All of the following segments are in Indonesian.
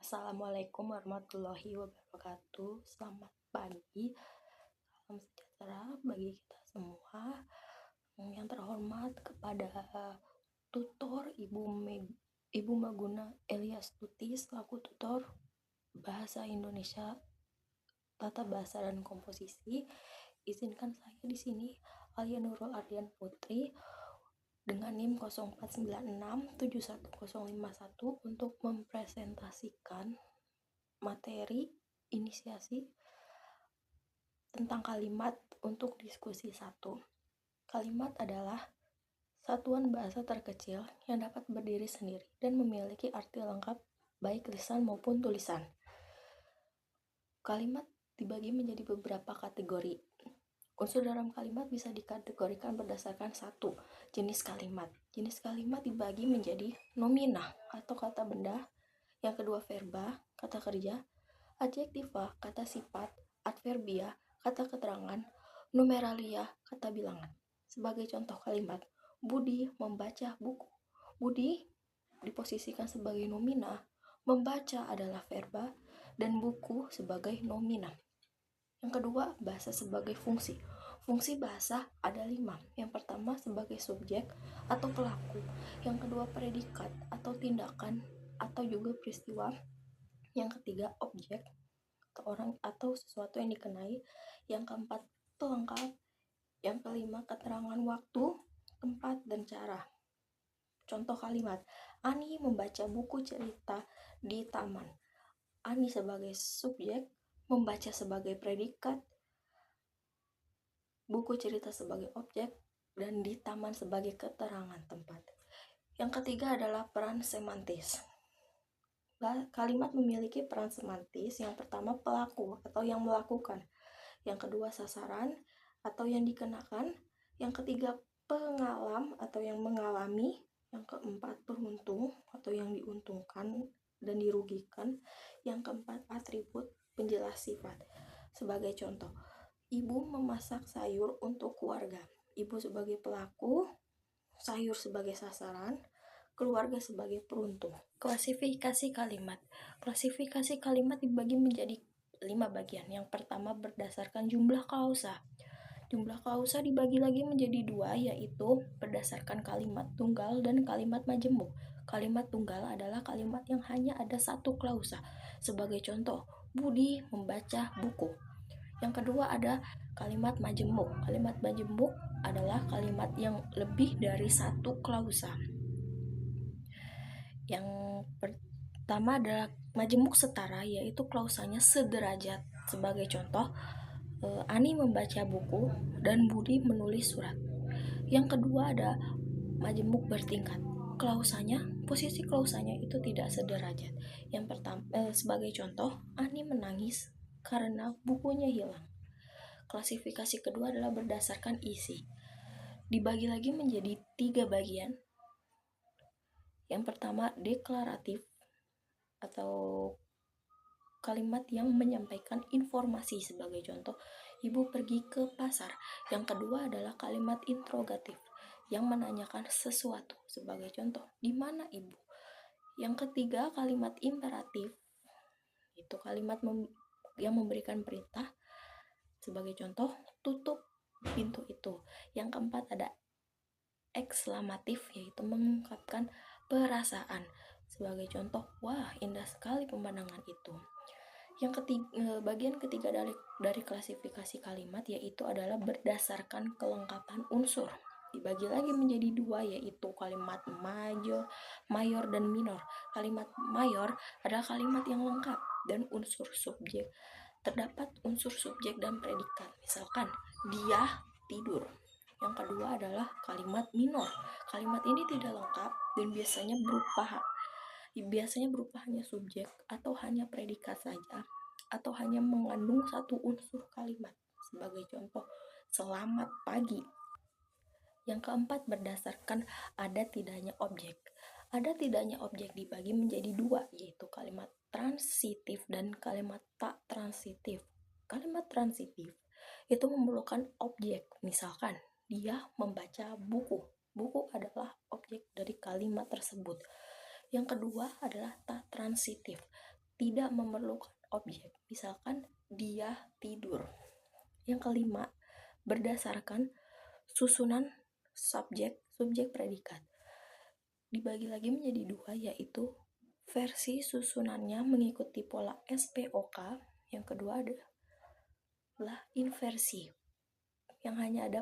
Assalamualaikum warahmatullahi wabarakatuh. Selamat pagi, salam sejahtera bagi kita semua. Yang terhormat kepada tutor Ibu Maguna Elias Tuti selaku tutor Bahasa Indonesia Tata Bahasa dan Komposisi. Izinkan saya di sini Alia Nurul Ardian Putri dengan NIM 04967101 untuk mempresentasikan materi inisiasi tentang kalimat untuk diskusi 1. Kalimat adalah satuan bahasa terkecil yang dapat berdiri sendiri dan memiliki arti lengkap baik lisan maupun tulisan. Kalimat dibagi menjadi beberapa kategori. Unsur dalam kalimat bisa dikategorikan berdasarkan satu, jenis kalimat. Jenis kalimat dibagi menjadi nomina atau kata benda, yang kedua verba, kata kerja, adjektiva, kata sifat, adverbia, kata keterangan, numeralia, kata bilangan. Sebagai contoh kalimat, Budi membaca buku. Budi diposisikan sebagai nomina, membaca adalah verba, dan buku sebagai nomina. Yang kedua, bahasa sebagai fungsi. Fungsi bahasa ada 5. Yang pertama sebagai subjek atau pelaku. Yang kedua predikat atau tindakan atau juga peristiwa. Yang ketiga objek atau orang atau sesuatu yang dikenai. Yang keempat pelengkap. Yang kelima keterangan waktu, tempat, dan cara. Contoh kalimat, Ani membaca buku cerita di taman. Ani sebagai subjek, membaca sebagai predikat, buku cerita sebagai objek, dan di taman sebagai keterangan tempat. Yang ketiga adalah peran semantis. Kalimat memiliki peran semantis. Yang pertama pelaku atau yang melakukan. Yang kedua sasaran atau yang dikenakan. Yang ketiga pengalam atau yang mengalami. Yang keempat beruntung atau yang diuntungkan dan dirugikan. Yang keempat atribut penjelas sifat. Sebagai contoh, ibu memasak sayur untuk keluarga. Ibu sebagai pelaku, sayur sebagai sasaran, keluarga sebagai peruntung. Klasifikasi kalimat. Klasifikasi kalimat dibagi menjadi 5 bagian. Yang pertama berdasarkan jumlah klausa. Jumlah klausa dibagi lagi menjadi 2, yaitu berdasarkan kalimat tunggal dan kalimat majemuk. Kalimat tunggal adalah kalimat yang hanya ada satu klausa. Sebagai contoh, Budi membaca buku. Yang kedua ada kalimat majemuk. Kalimat majemuk adalah kalimat yang lebih dari satu klausa. Yang pertama adalah majemuk setara, yaitu klausanya sederajat. Sebagai contoh, Ani membaca buku dan Budi menulis surat. Yang kedua ada majemuk bertingkat. Posisi klausanya itu tidak sederajat. Yang pertama, sebagai contoh, Ani menangis karena bukunya hilang. Klasifikasi kedua adalah berdasarkan isi. Dibagi lagi menjadi 3 bagian. Yang pertama deklaratif atau kalimat yang menyampaikan informasi. Sebagai contoh, ibu pergi ke pasar. Yang kedua adalah kalimat interrogatif yang menanyakan sesuatu. Sebagai contoh, di mana ibu? Yang ketiga kalimat imperatif, itu kalimat yang memberikan perintah. Sebagai contoh, tutup pintu itu. Yang keempat ada ekslamatif, yaitu mengungkapkan perasaan. Sebagai contoh, wah indah sekali pemandangan itu. Yang ketiga, bagian ketiga dari klasifikasi kalimat yaitu adalah berdasarkan kelengkapan unsur. Dibagi lagi menjadi 2, yaitu kalimat mayor dan minor. Kalimat mayor adalah kalimat yang lengkap dan unsur subjek. Terdapat unsur subjek dan predikat. Misalkan, dia tidur. Yang kedua adalah kalimat minor. Kalimat ini tidak lengkap dan biasanya berupa hanya subjek atau hanya predikat saja, atau hanya mengandung satu unsur kalimat. Sebagai contoh, selamat pagi. Yang keempat berdasarkan ada tidaknya objek. Ada tidaknya objek dibagi menjadi 2, yaitu kalimat transitif dan kalimat tak transitif. Kalimat transitif itu memerlukan objek. Misalkan, dia membaca buku. Buku adalah objek dari kalimat tersebut. Yang kedua adalah tak transitif. tidak memerlukan objek. Misalkan dia tidur. Yang kelima, berdasarkan susunan subjek, subjek, predikat. Dibagi lagi menjadi dua, yaitu versi susunannya mengikuti pola SPOK. Yang kedua adalah inversi, yang hanya ada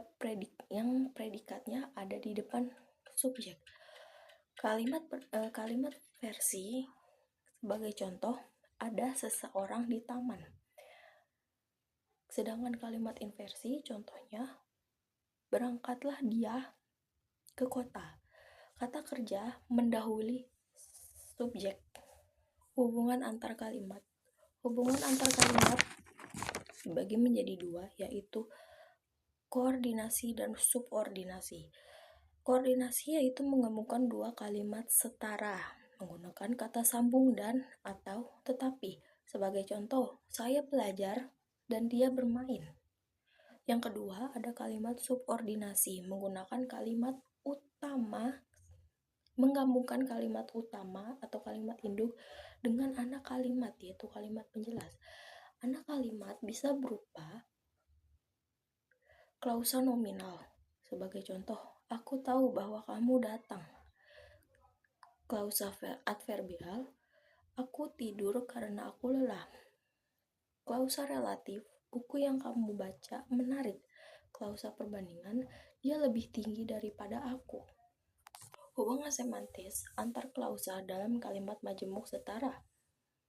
yang predikatnya ada di depan subjek. Kalimat versi sebagai contoh, ada seseorang di taman. Sedangkan kalimat inversi contohnya, berangkatlah dia ke kota. Kata kerja mendahului subjek. Hubungan antar kalimat dibagi menjadi dua, yaitu koordinasi dan subordinasi. Koordinasi yaitu menggabungkan dua kalimat setara menggunakan kata sambung dan atau tetapi. Sebagai contoh, saya belajar dan dia bermain. Yang kedua, ada kalimat subordinasi menggunakan kalimat utama, menggabungkan kalimat utama atau kalimat induk dengan anak kalimat, yaitu kalimat penjelas. Anak kalimat bisa berupa klausa nominal. Sebagai contoh, aku tahu bahwa kamu datang. Klausa adverbial, aku tidur karena aku lelah. Klausa relatif, buku yang kamu baca menarik. Klausa perbandingan, dia lebih tinggi daripada aku. Hubungan semantis antar klausa dalam kalimat majemuk setara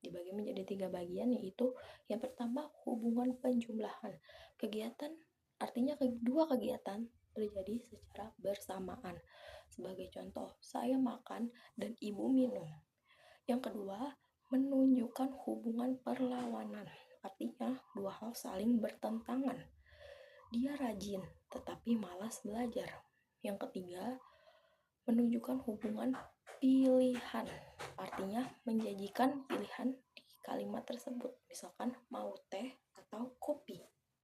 dibagi menjadi 3 bagian, yaitu yang pertama, hubungan penjumlahan. Kegiatan artinya kedua kegiatan terjadi secara bersamaan. Sebagai contoh, saya makan dan ibu minum. Yang kedua, menunjukkan hubungan perlawanan. Artinya dua hal saling bertentangan. Dia rajin tetapi malas belajar. Yang ketiga, menunjukkan hubungan pilihan. Artinya menjanjikan pilihan di kalimat tersebut. Misalkan mau teh atau kopi.